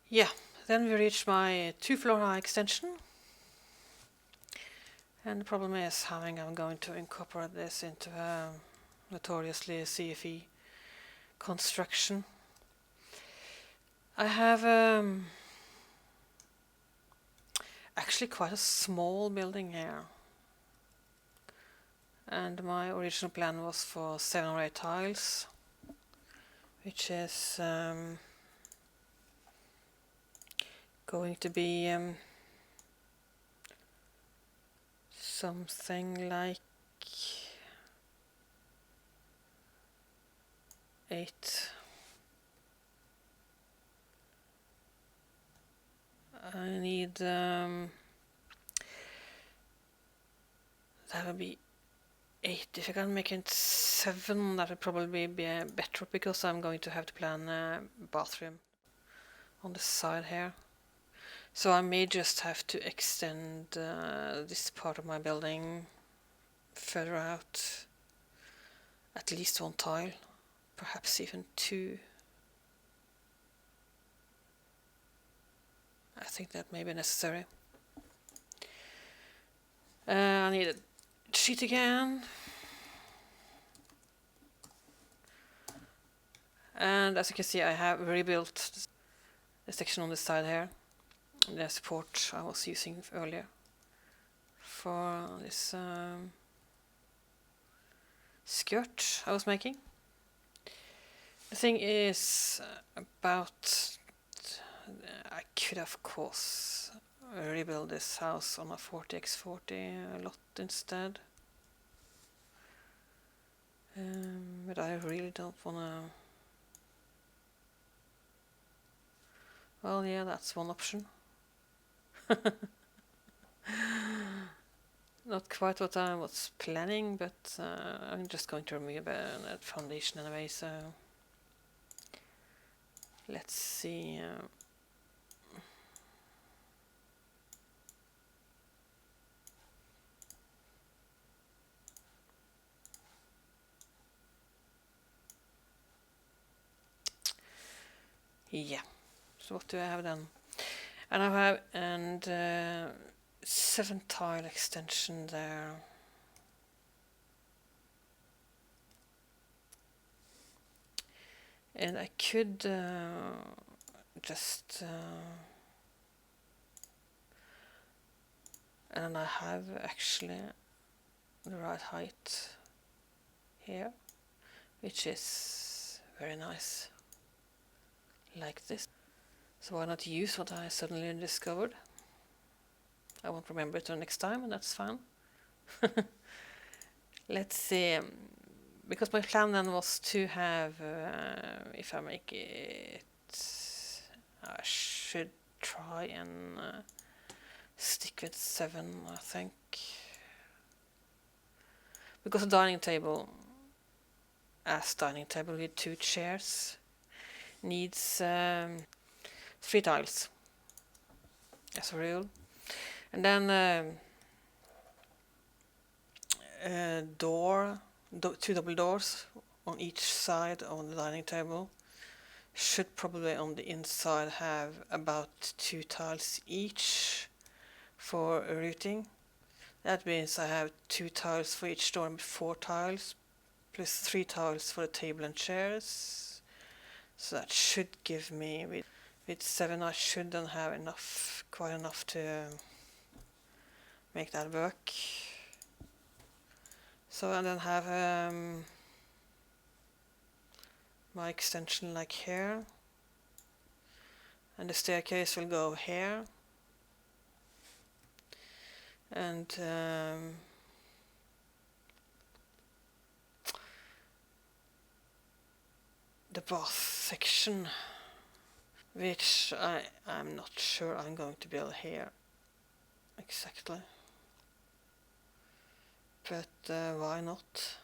Yeah, then we reach my 2-floor high extension. And the problem is how I'm going to incorporate this into a notoriously CFE construction. I have actually quite a small building here. And my original plan was for 7 or 8 tiles, which is going to be something like 8. I need that would be 8. If I can make it 7, that would probably be better, because I'm going to have to plan a bathroom on the side here. So I may just have to extend this part of my building further out, at least 1 tile, perhaps even 2. I think that may be necessary. I need a sheet again. And as you can see, I have rebuilt the section on the side here, the support I was using earlier for this skirt I was making. The thing is about I could of course rebuild this house on a 40x40 lot instead, but I really don't wanna. Well, yeah, that's one option. Not quite what I was planning, but I'm just going to remove that foundation anyway, so let's see. Yeah, so what do I have then? And I have 7 tile extension there. And I could just and I have actually the right height here, which is very nice, like this. So why not use what I suddenly discovered? I won't remember it till next time, and that's fine. Let's see, because my plan then was to have, if I make it, I should try and stick with 7, I think. Because a dining table, as dining table with 2 chairs, needs 3 tiles as a rule. And then 2 double doors on each side of the dining table. Should probably on the inside have about 2 tiles each for routing. That means I have 2 tiles for each door and 4 tiles, plus 3 tiles for the table and chairs. So that should give me, with 7 I should then have quite enough to make that work. So I then have my extension like here, and the staircase will go here, and the bath section, which I'm not sure I'm going to build here exactly, but why not?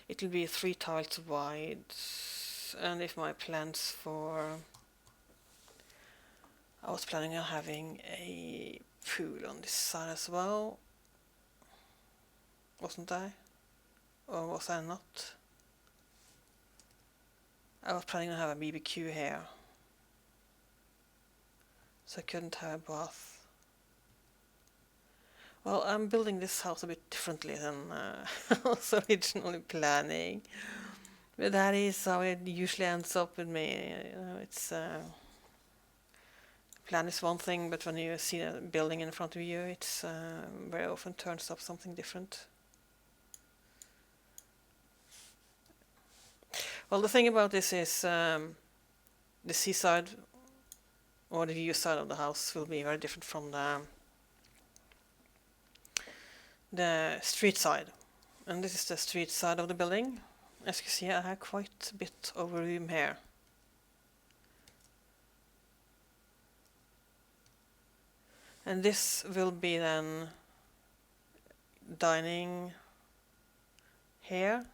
It will be 3 tiles wide, and if my plans for, I was planning on having a pool on this side as well, wasn't I? Or was I not? I was planning to have a BBQ here, so I couldn't have a bath. Well, I'm building this house a bit differently than I was originally planning. But that is how it usually ends up with me. It's plan is one thing, but when you see a building in front of you, it's very often turns up something different. Well, the thing about this is the seaside or the view side of the house will be very different from the street side. And this is the street side of the building. As you can see, I have quite a bit of room here. And this will be then dining here.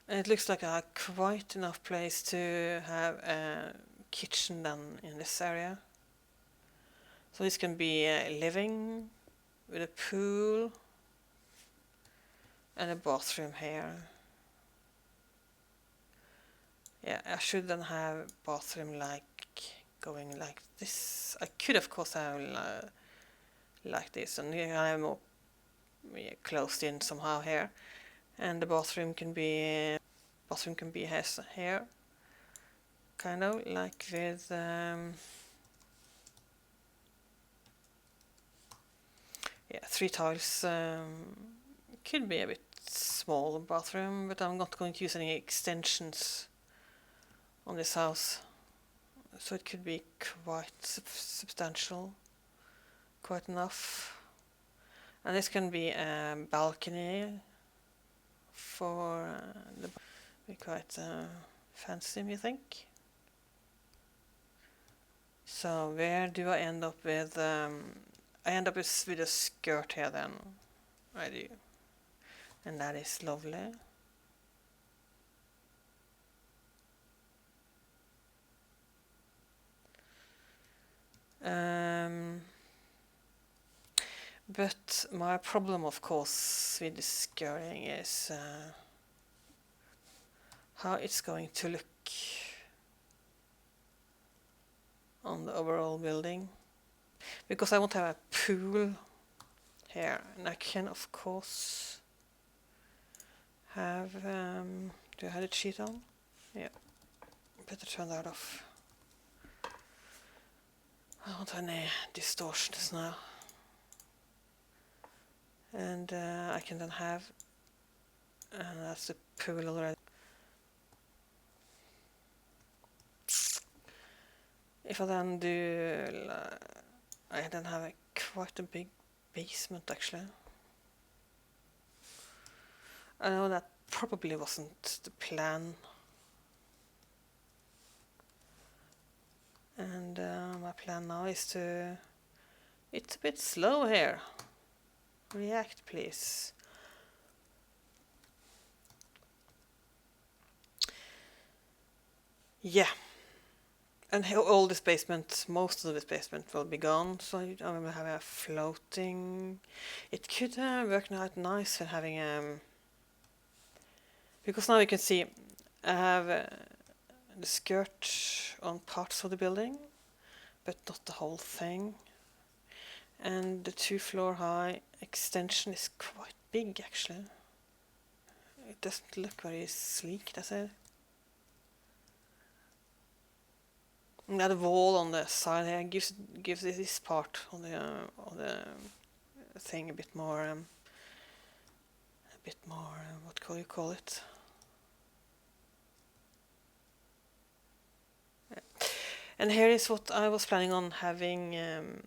And it looks like I have quite enough place to have a kitchen then in this area. So this can be living with a pool and a bathroom here. Yeah, I should then have a bathroom like going like this. I could of course have like this, and I have more closed in somehow here. And the bathroom can be here, kind of like with yeah, 3 tiles. Could be a bit small bathroom, but I'm not going to use any extensions on this house, so it could be quite substantial, quite enough. And this can be a balcony for the be quite fancy, you think. So where do I end up with? I end up with a skirt here then. I do, and that is lovely. But my problem, of course, with the skirting is how it's going to look on the overall building. Because I want to have a pool here, and I can, of course, have... do I have the sheet on? Yeah. Better turn that off. I don't have any distortions now. And I can then have... and that's the pool already. If I then do... I then have quite a big basement, actually. I know that probably wasn't the plan. And my plan now is to... It's a bit slow here. React, please. Yeah. And all this basement, most of this basement will be gone, so I will have a floating... It could work out nice for having... because now you can see I have the skirt on parts of the building, but not the whole thing. And the 2-floor high extension is quite big, actually. It doesn't look very sleek, does it? And the wall on the side here gives this part of the thing a bit more what can you call it? Yeah. And here is what I was planning on having it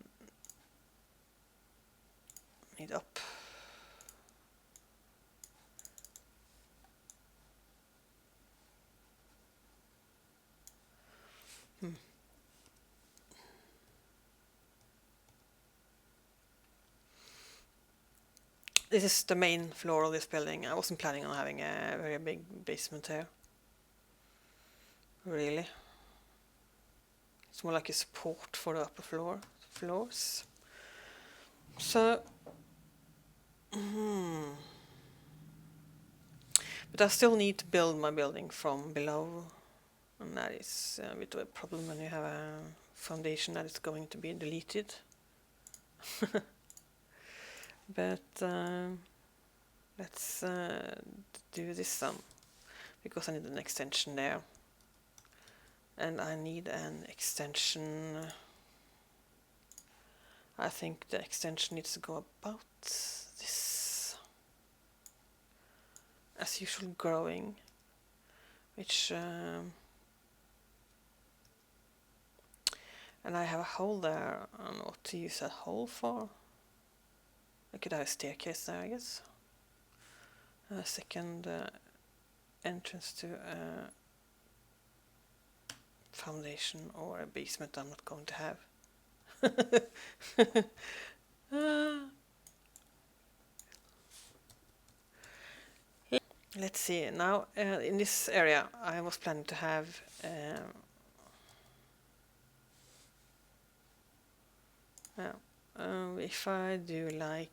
up. This is the main floor of this building. I wasn't planning on having a very big basement here. Really. It's more like a support for the upper floors. So, but I still need to build my building from below. And that is a bit of a problem when you have a foundation that is going to be deleted. But let's do this one, because I need an extension there. And I need an extension. I think the extension needs to go about this. As usual, growing, which and I have a hole there. I don't know what to use that hole for. I could have a staircase there, I guess. A second entrance to a foundation or a basement I'm not going to have. Let's see. Now, in this area, I was planning to have if I do like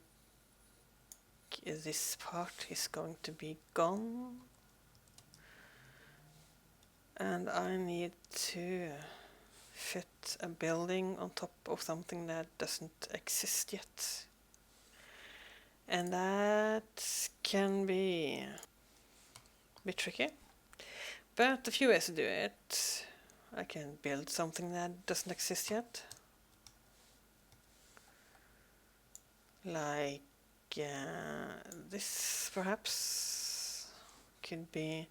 this part is going to be gone, and I need to fit a building on top of something that doesn't exist yet, and that can be a bit tricky, but a few ways to do it. I can build something that doesn't exist yet, like this perhaps could be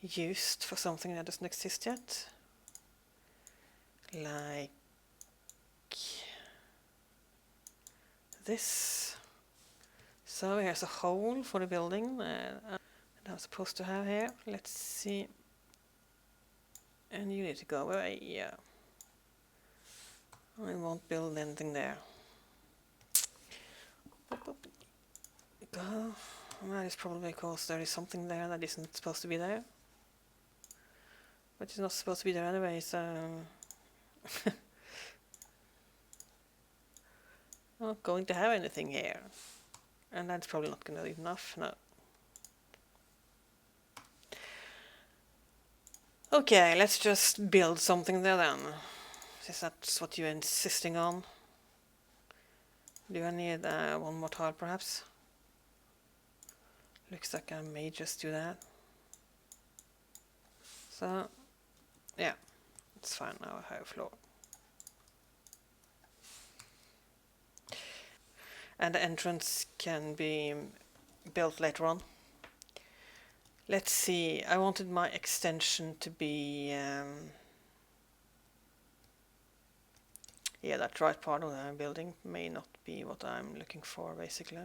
used for something that doesn't exist yet, like this. So here's a hole for the building that I'm supposed to have here. Let's see. And you need to go away. Yeah, I won't build anything there. Go. That is probably because there is something there that isn't supposed to be there. But it's not supposed to be there anyway, so I'm not going to have anything here. And that's probably not going to be enough, no. Okay, let's just build something there then. Since that's what you're insisting on. Do I need one more tile perhaps? Looks like I may just do that. So, yeah, it's fine now, I have a floor. And the entrance can be built later on. Let's see, I wanted my extension to be... yeah, that right part of the building may not be what I'm looking for, basically.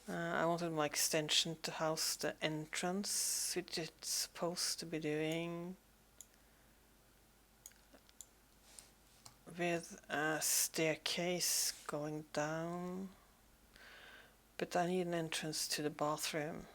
I wanted my extension to house the entrance, which it's supposed to be doing, with a staircase going down. But I need an entrance to the bathroom.